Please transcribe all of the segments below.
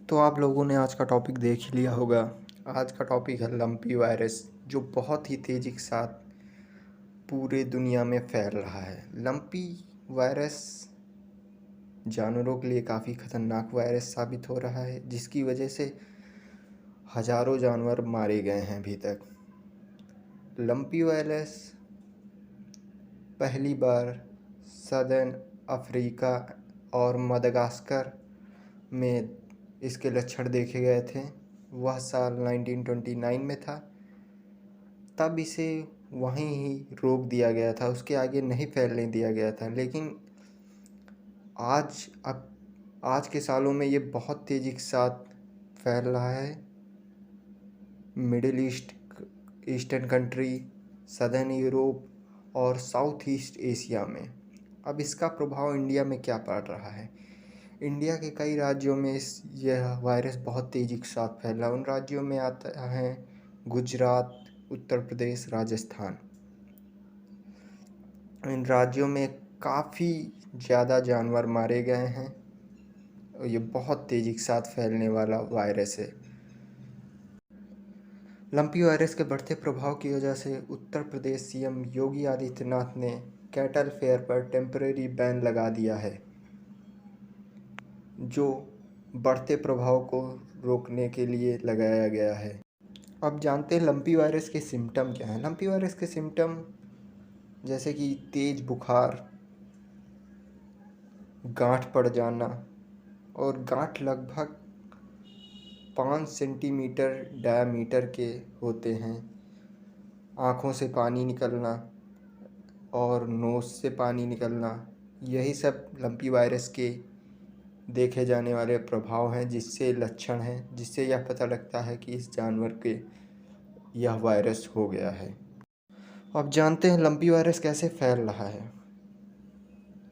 तो आप लोगों ने आज का टॉपिक देख ही लिया होगा। आज का टॉपिक है लंपी वायरस, जो बहुत ही तेज़ी के साथ पूरे दुनिया में फैल रहा है। लंपी वायरस जानवरों के लिए काफ़ी ख़तरनाक वायरस साबित हो रहा है, जिसकी वजह से हज़ारों जानवर मारे गए हैं अभी तक। लंपी वायरस पहली बार सदर्न अफ्रीका और मदागास्कर में इसके लक्षण देखे गए थे। वह साल 1929 में था। तब इसे वहीं ही रोक दिया गया था, उसके आगे नहीं फैलने दिया गया था। लेकिन आज के सालों में ये बहुत तेज़ी के साथ फैल रहा है। Middle eastern country, southern Europe और साउथ ईस्ट एशिया में। अब इसका प्रभाव इंडिया में क्या पड़ रहा है? इंडिया के कई राज्यों में यह वायरस बहुत तेज़ी के साथ फैला। उन राज्यों में आता है गुजरात, उत्तर प्रदेश, राजस्थान। इन राज्यों में काफ़ी ज़्यादा जानवर मारे गए हैं और ये बहुत तेज़ी के साथ फैलने वाला वायरस है। लंपी वायरस के बढ़ते प्रभाव की वजह से उत्तर प्रदेश सीएम योगी आदित्यनाथ ने कैटल फेयर पर टेम्परेरी बैन लगा दिया है, जो बढ़ते प्रभाव को रोकने के लिए लगाया गया है। अब जानते हैं लंपी वायरस के सिम्टम क्या हैं। लंपी वायरस के सिम्टम जैसे कि तेज़ बुखार, गांठ पड़ जाना, और गांठ लगभग 5 सेंटीमीटर डायामीटर के होते हैं। आँखों से पानी निकलना और नोज़ से पानी निकलना, यही सब लंपी वायरस के देखे जाने वाले प्रभाव हैं, जिससे लक्षण हैं, जिससे यह पता लगता है कि इस जानवर के यह वायरस हो गया है। अब जानते हैं लंपी वायरस कैसे फैल रहा है।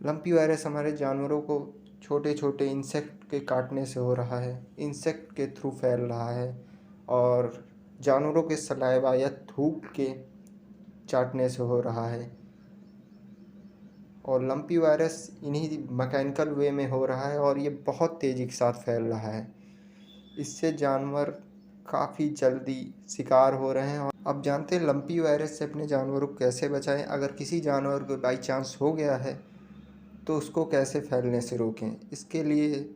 लंपी वायरस हमारे जानवरों को छोटे छोटे इंसेक्ट के काटने से हो रहा है, इंसेक्ट के थ्रू फैल रहा है, और जानवरों के सलाइवा या थूक के चाटने से हो रहा है। और लंपी वायरस इन्हीं मैकेनिकल वे में हो रहा है और ये बहुत तेज़ी के साथ फैल रहा है। इससे जानवर काफ़ी जल्दी शिकार हो रहे हैं। और अब जानते हैं लंपी वायरस से अपने जानवरों को कैसे बचाएं। अगर किसी जानवर को बाई चांस हो गया है तो उसको कैसे फैलने से रोकें। इसके लिए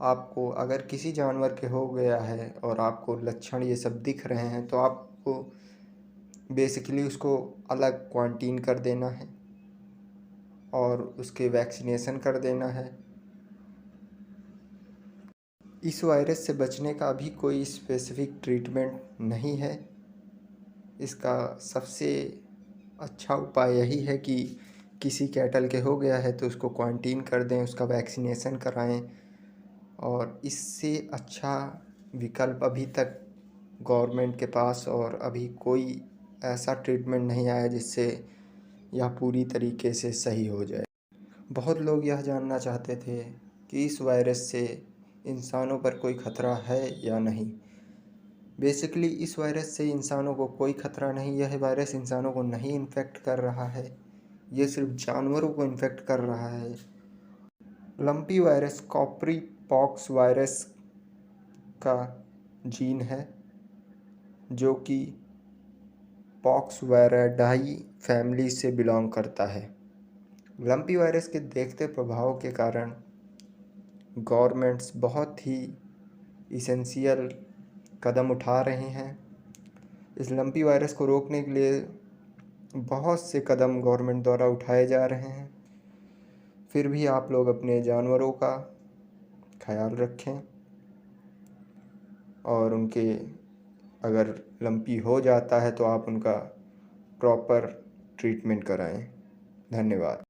आपको, अगर किसी जानवर के हो गया है और आपको लक्षण ये सब दिख रहे हैं, तो आपको बेसिकली उसको अलग क्वारंटीन कर देना है और उसके वैक्सीनेशन कर देना है। इस वायरस से बचने का भी कोई स्पेसिफिक ट्रीटमेंट नहीं है। इसका सबसे अच्छा उपाय यही है कि किसी कैटल के हो गया है तो उसको क्वारंटीन कर दें, उसका वैक्सीनेशन कराएं। और इससे अच्छा विकल्प अभी तक गवर्नमेंट के पास और अभी कोई ऐसा ट्रीटमेंट नहीं आया जिससे यह पूरी तरीके से सही हो जाए। बहुत लोग यह जानना चाहते थे कि इस वायरस से इंसानों पर कोई ख़तरा है या नहीं। बेसिकली इस वायरस से इंसानों को कोई ख़तरा नहीं। यह वायरस इंसानों को नहीं इन्फेक्ट कर रहा है, यह सिर्फ जानवरों को इन्फेक्ट कर रहा है। लंपी वायरस कॉपरी पॉक्स वायरस का जीन है, जो कि पॉक्सवैराइडाई फैमिली से बिलोंग करता है। लंपी वायरस के देखते प्रभाव के कारण गवर्नमेंट्स बहुत ही इसेंशियल कदम उठा रहे हैं। इस लंपी वायरस को रोकने के लिए बहुत से कदम गवर्नमेंट द्वारा उठाए जा रहे हैं। फिर भी आप लोग अपने जानवरों का ख्याल रखें और उनके, अगर लंपी हो जाता है तो आप उनका प्रॉपर ट्रीटमेंट कराएं। धन्यवाद।